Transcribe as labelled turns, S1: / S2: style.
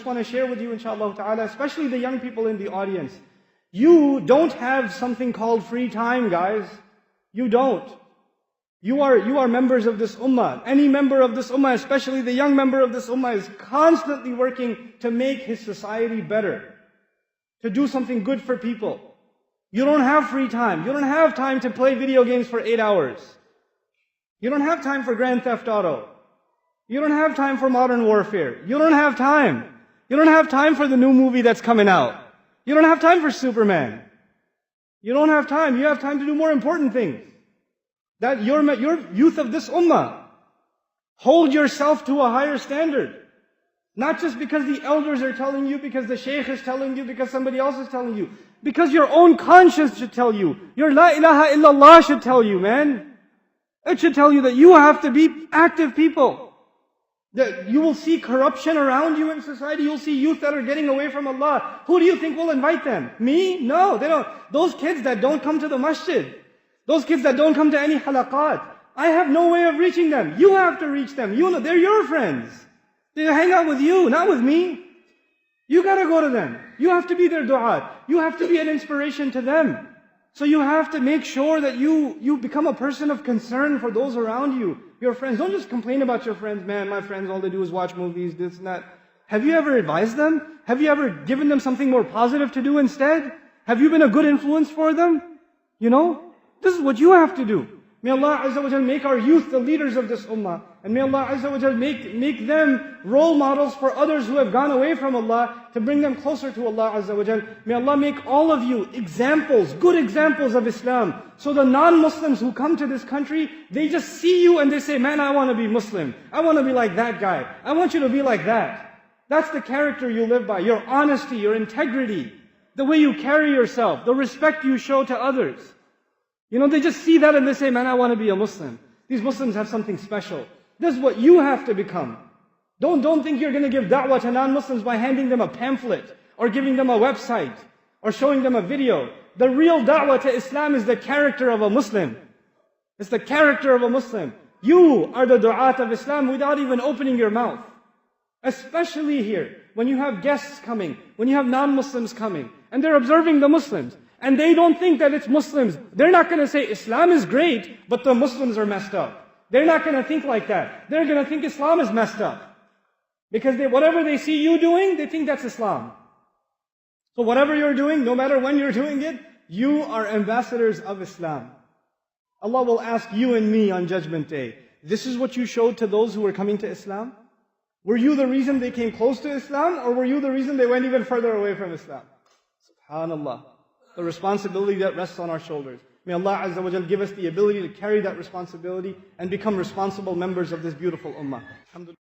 S1: just want to share with you, inshaAllah ta'ala, especially the young people in the audience. You don't have something called free time, guys. You don't. You are members of this ummah. Any member of this ummah, especially the young member of this ummah, is constantly working to make his society better, to do something good for people. You don't have free time. You don't have time to play video games for 8 hours. You don't have time for Grand Theft Auto. You don't have time for Modern Warfare. You don't have time. You don't have time for the new movie that's coming out. You don't have time for Superman. You don't have time. You have time to do more important things. That your youth of this ummah, hold yourself to a higher standard. Not just because the elders are telling you, because the shaykh is telling you, because somebody else is telling you. Because your own conscience should tell you. Your la ilaha illallah should tell you, man. It should tell you that you have to be active people. That you will see corruption around you in society. You'll see youth that are getting away from Allah. Who do you think will invite them? Me? No, they don't. Those kids that don't come to the masjid. Those kids that don't come to any halaqat. I have no way of reaching them. You have to reach them. You know, they're your friends. They hang out with you, not with me. You gotta go to them. You have to be their du'at. You have to be an inspiration to them. So you have to make sure that you become a person of concern for those around you. Your friends. Don't just complain about your friends. Man, my friends, all they do is watch movies, this and that. Have you ever advised them? Have you ever given them something more positive to do instead? Have you been a good influence for them? You know? This is what you have to do. May Allah Azza wa Jal make our youth the leaders of this ummah. And may Allah Azza wa Jal make them role models for others who have gone away from Allah, to bring them closer to Allah Azza wa Jal. May Allah make all of you examples, good examples of Islam. So the non-Muslims who come to this country, they just see you and they say, man, I want to be Muslim. I want to be like that guy. I want you to be like that. That's the character you live by. Your honesty, your integrity, the way you carry yourself, the respect you show to others. You know, they just see that and they say, man, I want to be a Muslim. These Muslims have something special. This is what you have to become. Don't think you're going to give da'wah to non-Muslims by handing them a pamphlet, or giving them a website, or showing them a video. The real da'wah to Islam is the character of a Muslim. It's the character of a Muslim. You are the du'at of Islam without even opening your mouth. Especially here, when you have guests coming, when you have non-Muslims coming, and they're observing the Muslims. And they don't think that it's Muslims. They're not going to say, Islam is great, but the Muslims are messed up. They're not going to think like that. They're going to think Islam is messed up. Because whatever they see you doing, they think that's Islam. So whatever you're doing, no matter when you're doing it, you are ambassadors of Islam. Allah will ask you and me on Judgment Day, this is what you showed to those who were coming to Islam? Were you the reason they came close to Islam, or were you the reason they went even further away from Islam? SubhanAllah. The responsibility that rests on our shoulders. May Allah Azza wa Jal give us the ability to carry that responsibility and become responsible members of this beautiful ummah. Alhamdulillah.